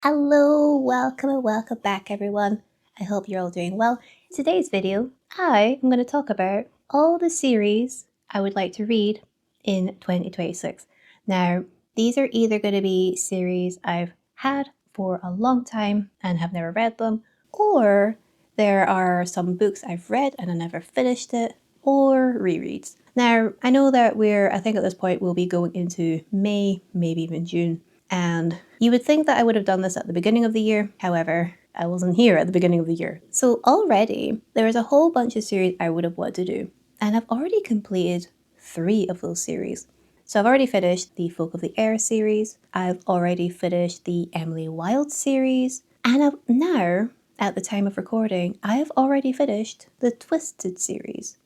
Hello, welcome and welcome back everyone. I hope you're all doing well. In today's video, I am going to talk about all the series I would like to read in 2026. Now, these are either going to be series I've had for a long time and have never read them, or there are some books I've read and I never finished it, or rereads. Now, I know that I think at this point we'll be going into May, maybe even June. And you would think that I would have done this at the beginning of the year. However, I wasn't here at the beginning of the year. So already there is a whole bunch of series I would have wanted to do. And I've already completed 3 of those series. So I've already finished the Folk of the Air series. I've already finished the Emily Wilde series. And now, at the time of recording, I've already finished the Twisted series.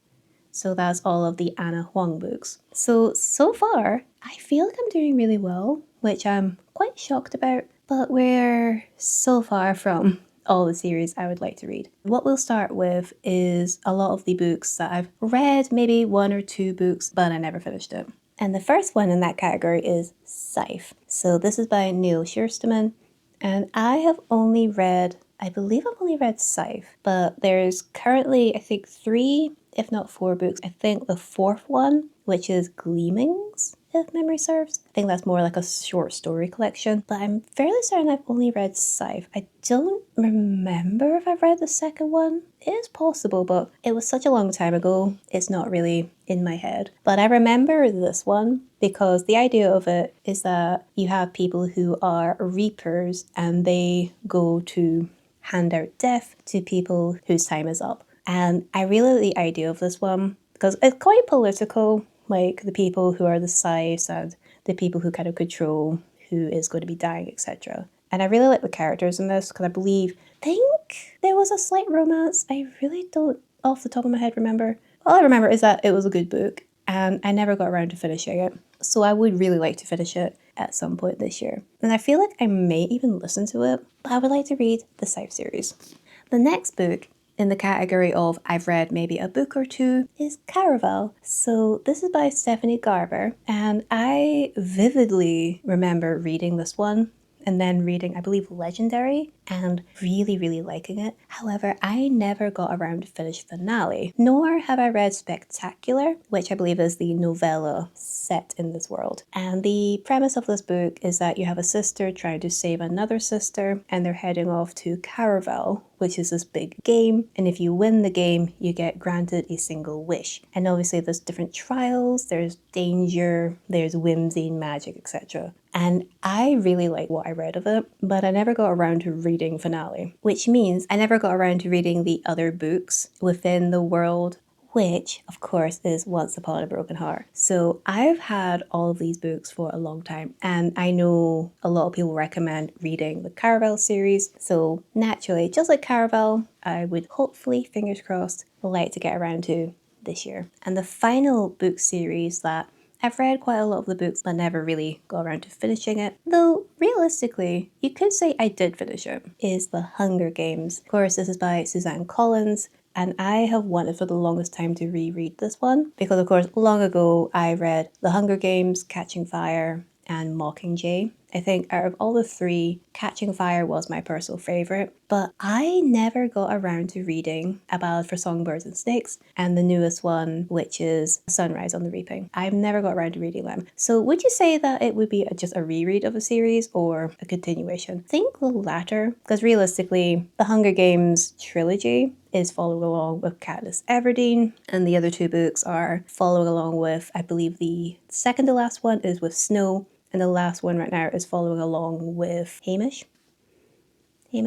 So that's all of the Anna Huang books. So far, I feel like I'm doing really well, which I'm quite shocked about, but we're so far from all the series I would like to read. What we'll start with is a lot of the books that I've read, maybe 1 or 2 books, but I never finished it. And the first one in that category is Scythe. So this is by Neil Schusterman, and I believe I've only read Scythe, but there's currently, I think, 3, if not 4 books. I think the 4th one, which is Gleamings, if memory serves. I think that's more like a short story collection, but I'm fairly certain I've only read Scythe. I don't remember if I've read the second one. It is possible, but it was such a long time ago, it's not really in my head. But I remember this one because the idea of it is that you have people who are reapers and they go to hand out death to people whose time is up. And I really like the idea of this one because it's quite political, like the people who are the scythes and the people who kind of control who is going to be dying, etc. And I really like the characters in this because think there was a slight romance. I really don't, off the top of my head, remember. All I remember is that it was a good book and I never got around to finishing it. So I would really like to finish it at some point this year. And I feel like I may even listen to it, but I would like to read the Scythe series. The next book in the category of I've read maybe a book or 2 is Caraval. So this is by Stephanie Garber, and I vividly remember reading this one and then reading, I believe, Legendary and really, really liking it. However, I never got around to finish Finale, nor have I read Spectacular, which I believe is the novella set in this world. And the premise of this book is that you have a sister trying to save another sister, and they're heading off to Caraval, which is this big game, and if you win the game, you get granted a single wish. And obviously there's different trials, there's danger, there's whimsy, magic, etc. And I really like what I read of it, but I never got around to reading Finale, which means I never got around to reading the other books within the world, which of course is Once Upon a Broken Heart. So I've had all of these books for a long time, and I know a lot of people recommend reading the Caraval series. So naturally, just like Caraval, I would hopefully, fingers crossed, like to get around to this year. And the final book series that I've read quite a lot of the books but never really got around to finishing it, though realistically, you could say I did finish it, is The Hunger Games. Of course, this is by Suzanne Collins, and I have wanted for the longest time to reread this one because, of course, long ago I read The Hunger Games, Catching Fire, and Mockingjay. I think out of all the 3, Catching Fire was my personal favourite, but I never got around to reading A Ballad for Songbirds and Snakes and the newest one, which is Sunrise on the Reaping. I've never got around to reading them. So would you say that it would be just a reread of a series or a continuation? I think the latter, because realistically, the Hunger Games trilogy is following along with Katniss Everdeen, and the other 2 books are following along with, I believe the second to last one is with Snow, and the last one right now is following along with Hamish. I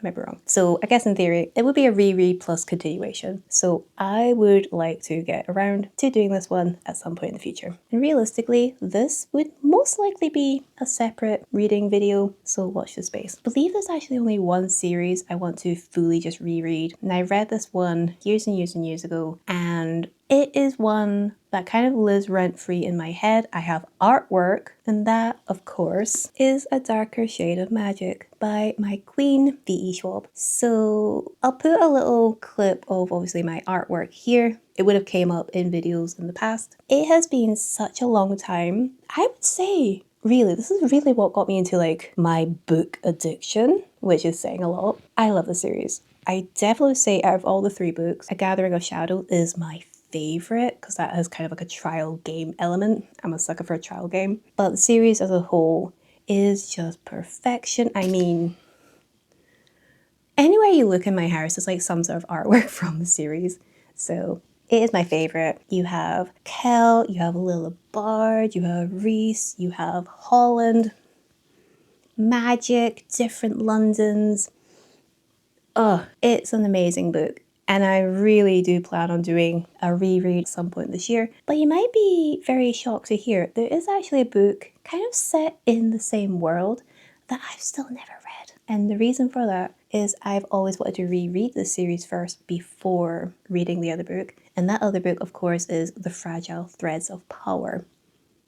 might be wrong. So I guess in theory, it would be a reread plus continuation. So I would like to get around to doing this one at some point in the future. And realistically, this would most likely be a separate reading video, so watch this space. I believe there's actually only one series I want to fully just reread. And I read this one years and years and years ago, and it is one that kind of lives rent-free in my head. I have artwork, and that, of course, is A Darker Shade of Magic by my queen, V.E. Schwab. So I'll put a little clip of obviously my artwork here. It would have came up in videos in the past. It has been such a long time. I would say really, this is really what got me into like my book addiction, which is saying a lot. I love the series. I definitely say out of all the 3 books, A Gathering of Shadow is my favorite because that has kind of like a trial game element. I'm a sucker for a trial game. But the series as a whole is just perfection. I mean, anywhere you look in my house, it's like some sort of artwork from the series. So it is my favorite. You have Kel, you have Lillibard, you have Reese, you have Holland, magic, different Londons. Oh, it's an amazing book. And I really do plan on doing a reread at some point this year. But you might be very shocked to hear there is actually a book kind of set in the same world that I've still never read. And the reason for that is I've always wanted to reread the series first before reading the other book. And that other book, of course, is The Fragile Threads of Power.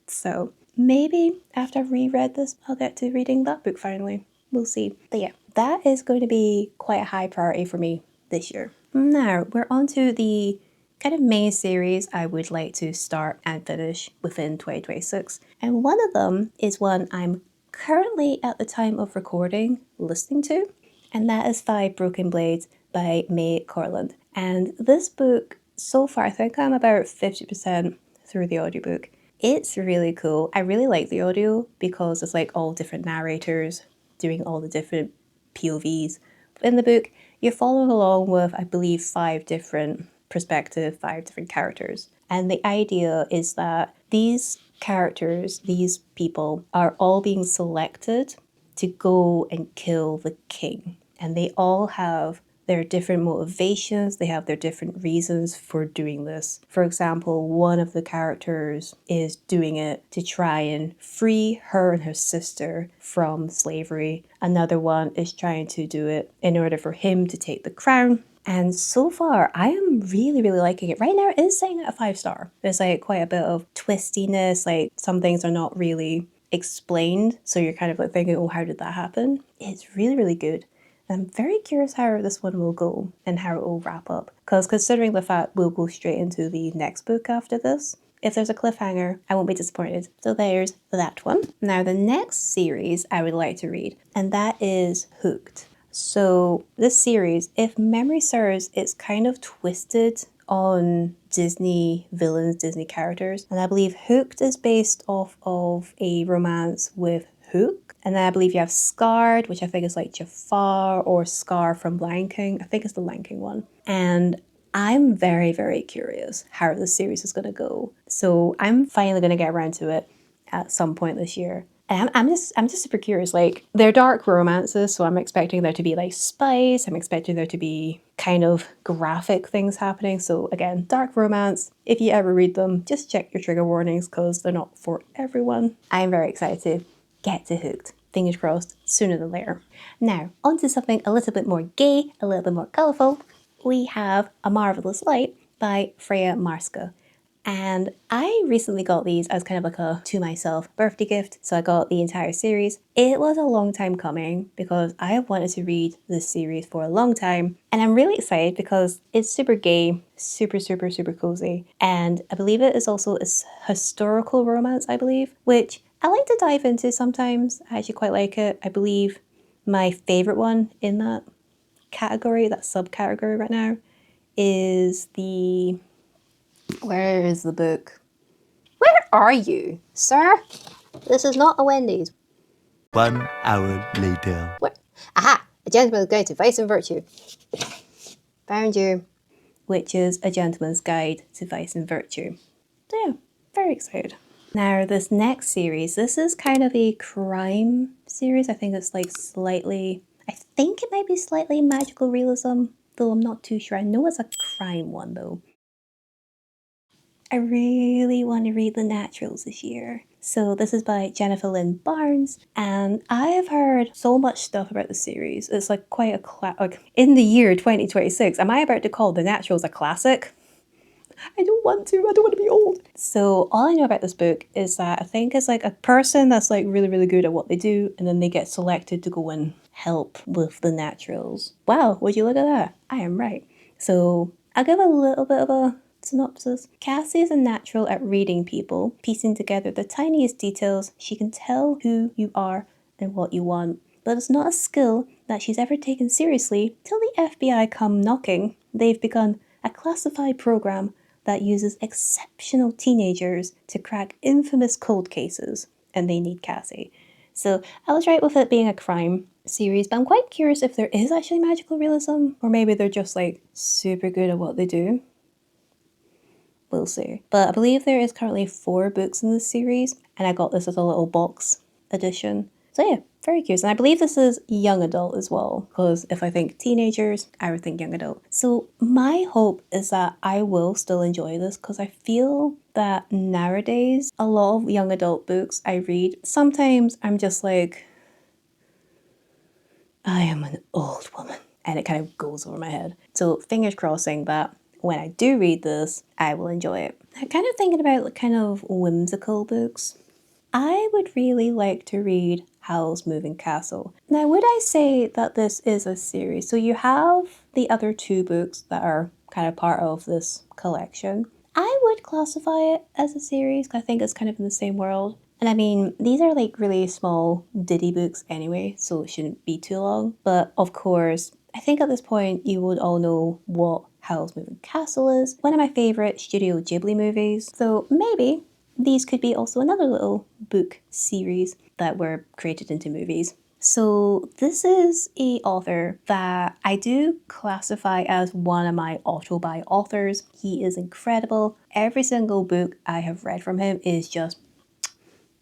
So maybe after I've reread this, I'll get to reading that book finally. We'll see. But yeah, that is going to be quite a high priority for me this year. Now, we're on to the kind of main series I would like to start and finish within 2026. And one of them is one I'm currently, at the time of recording, listening to. And that is 5 Broken Blades by May Corland. And this book, so far, I think I'm about 50% through the audiobook. It's really cool. I really like the audio because it's like all different narrators doing all the different POVs. In the book, you're following along with, I believe, 5 different perspectives, 5 different characters. And the idea is that these characters, these people, are all being selected to go and kill the king. And they all have their different motivations, they have their different reasons for doing this. For example, one of the characters is doing it to try and free her and her sister from slavery. Another one is trying to do it in order for him to take the crown. And so far, I am really, really liking it. Right now, it is sitting at a 5-star. There's like quite a bit of twistiness, like some things are not really explained. So you're kind of like thinking, oh, how did that happen? It's really, really good. I'm very curious how this one will go and how it will wrap up. Because considering the fact we'll go straight into the next book after this, if there's a cliffhanger, I won't be disappointed. So there's that one. Now the next series I would like to read, and that is Hooked. So this series, if memory serves, it's kind of twisted on Disney villains, Disney characters. And I believe Hooked is based off of a romance with Hook. And then I believe you have Scarred, which I think is like Jafar or Scar from Lion King. I think it's the Lion King one. And I'm very, very curious how the series is going to go. So I'm finally going to get around to it at some point this year. And I'm just super curious. Like, they're dark romances, so I'm expecting there to be like spice. I'm expecting there to be kind of graphic things happening. So again, dark romance. If you ever read them, just check your trigger warnings because they're not for everyone. I'm very excited to get to Hooked. Fingers crossed, sooner than later. Now, on to something a little bit more gay, a little bit more colourful. We have A Marvelous Light by Freya Marska. And I recently got these as kind of like a to myself birthday gift. So I got the entire series. It was a long time coming because I have wanted to read this series for a long time. And I'm really excited because it's super gay, super, super, super cozy. And I believe it is also a historical romance, I believe, which I like to dive into sometimes. I actually quite like it. I believe my favorite one in that category, that subcategory right now, is the... Where is the book? Where are you, sir? This is not a Wendy's. 1 hour later. Where? Aha! A Gentleman's Guide to Vice and Virtue. Found you. Which is A Gentleman's Guide to Vice and Virtue. So yeah, very excited. Now this next series, this is kind of a crime series. I think it's like slightly, I think it might be slightly magical realism, though I'm not too sure. I know it's a crime one though. I really want to read The Naturals this year. So this is by Jennifer Lynn Barnes, and I have heard so much stuff about the series. It's like quite a like in the year 2026. Am I about to call The Naturals a classic? I don't want to. I don't want to be old. So all I know about this book is that I think it's like a person that's like really, really good at what they do, and then they get selected to go and help with the naturals. Wow, would you look at that? I am right. So I'll give a little bit of a synopsis. Cassie is a natural at reading people, piecing together the tiniest details. She can tell who you are and what you want. But it's not a skill that she's ever taken seriously till the FBI come knocking. They've begun a classified program that uses exceptional teenagers to crack infamous cold cases, and they need Cassie. So I was right with it being a crime series, but I'm quite curious if there is actually magical realism, or maybe they're just like super good at what they do. We'll see. But I believe there is currently 4 books in this series, and I got this as a little box edition. So yeah, very curious. And I believe this is young adult as well, because if I think teenagers, I would think young adult. So my hope is that I will still enjoy this, because I feel that nowadays, a lot of young adult books I read, sometimes I'm just like, I am an old woman. And it kind of goes over my head. So fingers crossing that when I do read this, I will enjoy it. I'm kind of thinking about kind of whimsical books. I would really like to read Howl's Moving Castle. Now, would I say that this is a series? So you have the other 2 books that are kind of part of this collection. I would classify it as a series because I think it's kind of in the same world. And I mean, these are like really small ditty books anyway, so it shouldn't be too long. But of course, I think at this point you would all know what Howl's Moving Castle is. One of my favourite Studio Ghibli movies. So maybe these could be also another little book series that were created into movies. So this is a author that I do classify as one of my auto-buy authors. He is incredible. Every single book I have read from him is just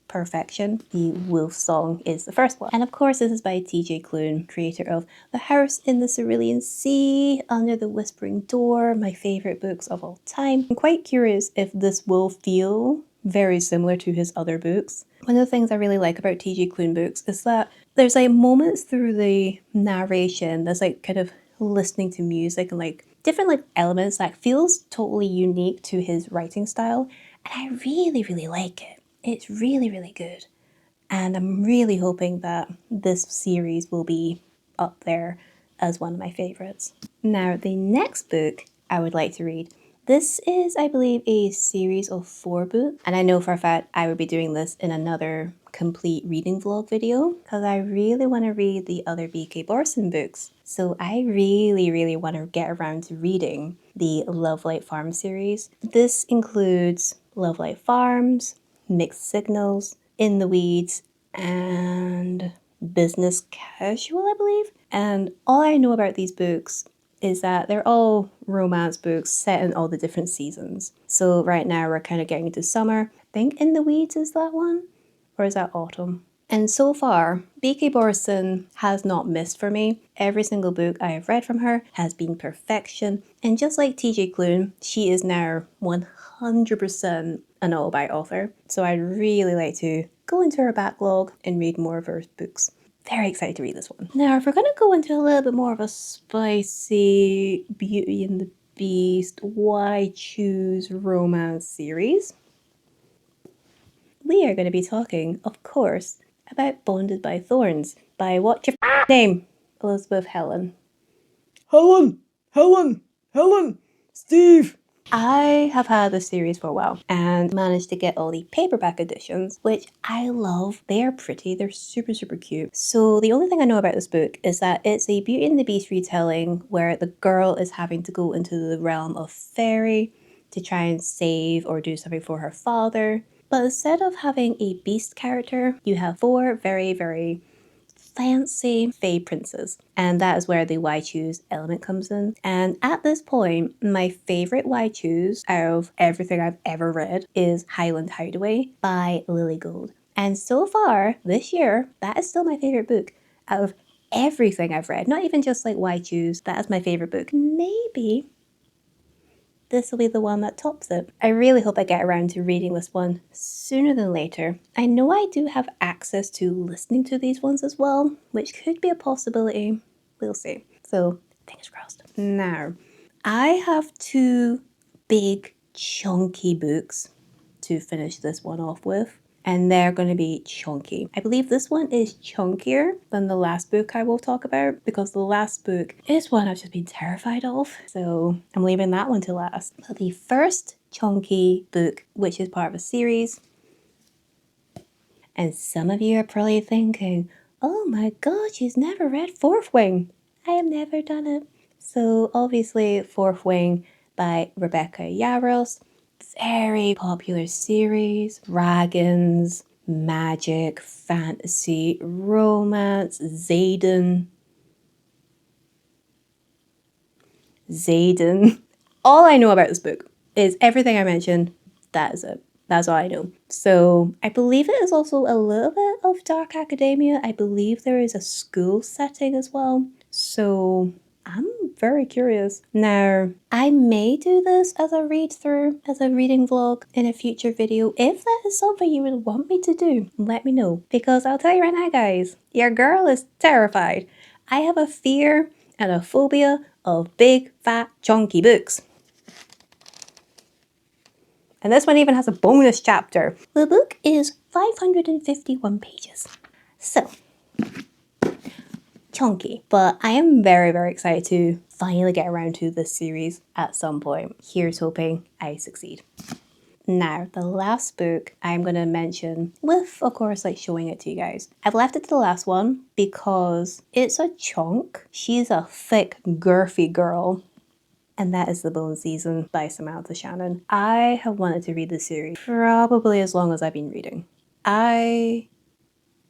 perfection. The Wolf Song is the first one. And of course this is by TJ Klune, creator of The House in the Cerulean Sea, Under the Whispering Door, my favourite books of all time. I'm quite curious if this will feel very similar to his other books. One of the things I really like about TJ Klune books is that there's like moments through the narration that's like kind of listening to music and like different like elements that feels totally unique to his writing style, and I really, really like it. It's really, really good. And I'm really hoping that this series will be up there as one of my favourites. Now, the next book I would like to read. This is, I believe, a series of 4 books. And I know for a fact I would be doing this in another complete reading vlog video because I really want to read the other B.K. Borson books. So I really, really want to get around to reading the Lovelight Farm series. This includes Lovelight Farms, Mixed Signals, In the Weeds, and Business Casual, I believe. And all I know about these books is that they're all romance books set in all the different seasons. So right now we're kind of getting into summer. I think In the Weeds is that one? Or is that autumn? And so far, B.K. Borson has not missed for me. Every single book I have read from her has been perfection. And just like TJ Klune, she is now 100% an all-buy author. So I'd really like to go into her backlog and read more of her books. Very excited to read this one. Now, if we're going to go into a little bit more of a spicy Beauty and the Beast, Why Choose romance series, we are going to be talking, of course, about Bonded by Thorns by what's your name? Elizabeth Helen. Helen, Steve. I have had this series for a while and managed to get all the paperback editions, which I love. They are pretty, they're super, super cute. So the only thing I know about this book is that it's a Beauty and the Beast retelling where the girl is having to go into the realm of fairy to try and save or do something for her father. But instead of having a beast character, you have 4 very, very fancy fae princes, and that is where the why choose element comes in. And at this point, my favorite why choose out of everything I've ever read is Highland Hideaway by Lily Gold. And so far this year, that is still my favorite book out of everything I've read. Not even just like why choose, that is my favorite book. Maybe this will be the one that tops it. I really hope I get around to reading this one sooner than later. I know I do have access to listening to these ones as well, which could be a possibility. We'll see. So, fingers crossed. Now, I have 2 big, chunky books to finish this one off with. and they're going to be chunky. I believe this one is chunkier than the last book I will talk about, because the last book is one I've just been terrified of, so I'm leaving that one to last. But the first chunky book, which is part of a series, and some of you are probably thinking, oh my god, she's never read Fourth Wing. I have never done it. So obviously Fourth Wing by Rebecca Yarros, very popular series, dragons, magic, fantasy, romance, Xaden. All I know about this book is everything I mentioned. That is it. That's all I know. So I believe it is also a little bit of dark academia. I believe there is a school setting as well. So I'm very curious. Now, I may do this as a read through, as a reading vlog in a future video. If that is something you would want me to do, let me know. Because I'll tell you right now, guys, your girl is terrified. I have a fear and a phobia of big, fat, chunky books. And this one even has a bonus chapter. The book is 551 pages. So, chunky. But I am very, very excited to finally get around to this series at some point. Here's hoping I succeed. Now, the last book I'm going to mention with, of course, like showing it to you guys. I've left it to the last one because it's a chunk. She's a thick, girthy girl. And that is The Bone Season by Samantha Shannon. I have wanted to read this series probably as long as I've been reading. I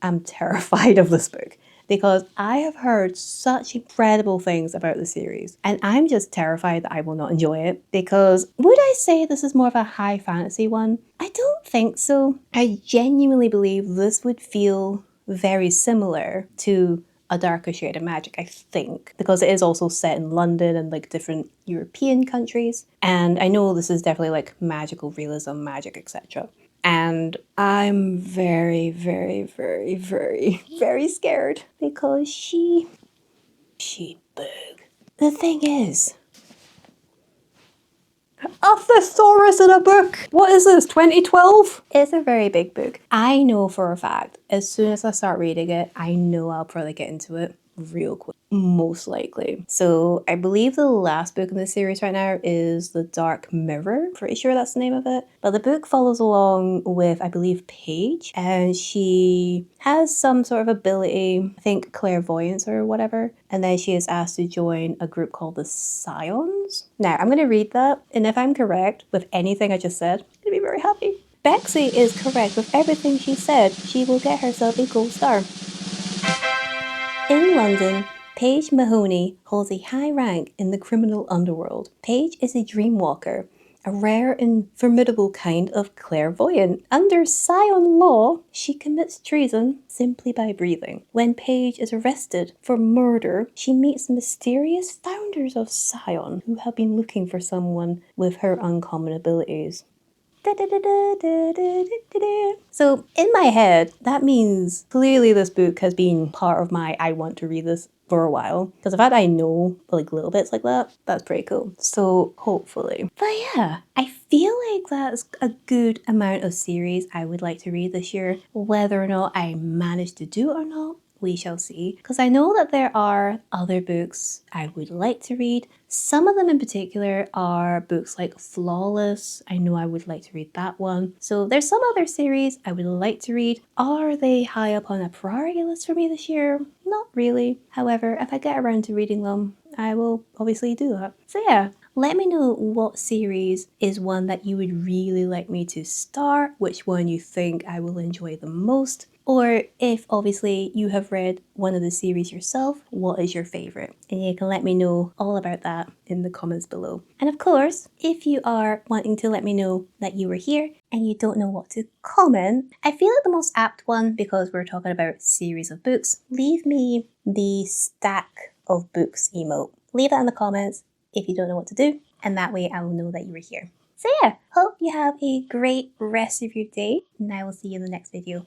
am terrified of this book because I have heard such incredible things about the series, and I'm just terrified that I will not enjoy it. Because would I say this is more of a high fantasy one? I don't think so. I genuinely believe this would feel very similar to A Darker Shade of Magic, I think, because it is also set in London and like different European countries. And I know this is definitely like magical realism, magic, etc. And I'm very, very, very, very, very scared because she big. The thing is, a thesaurus in a book! What is this, 2012? It's a very big book. I know for a fact, as soon as I start reading it, I know I'll probably get into it real quick. Most likely. So I believe the last book in the series right now is The Dark Mirror. Pretty sure that's the name of it. But the book follows along with, I believe, Paige. And she has some sort of ability, I think clairvoyance or whatever. And then she is asked to join a group called the Scions. Now, I'm going to read that. And if I'm correct with anything I just said, I'm going to be very happy. Bexy is correct with everything she said. She will get herself a gold star. In London, Paige Mahoney holds a high rank in the criminal underworld. Paige is a dreamwalker, a rare and formidable kind of clairvoyant. Under Scion law, she commits treason simply by breathing. When Paige is arrested for murder, she meets mysterious founders of Scion who have been looking for someone with her uncommon abilities. So in my head, that means clearly this book has been part of my I want to read this for a while. Because the fact I know like little bits like that, that's pretty cool. So hopefully. But yeah, I feel like that's a good amount of series I would like to read this year. Whether or not I manage to do it or not, we shall see. Because I know that there are other books I would like to read. Some of them in particular are books like Flawless. I know I would like to read that one. So there's some other series I would like to read. Are they high up on a priority list for me this year? Not really. However, if I get around to reading them, I will obviously do that. So yeah, let me know what series is one that you would really like me to start, which one you think I will enjoy the most. Or if obviously you have read one of the series yourself, what is your favorite? And you can let me know all about that in the comments below. And of course, if you are wanting to let me know that you were here and you don't know what to comment, I feel like the most apt one, because we're talking about series of books, leave me the stack of books emote. Leave that in the comments if you don't know what to do, and that way I will know that you were here. So yeah, hope you have a great rest of your day, and I will see you in the next video.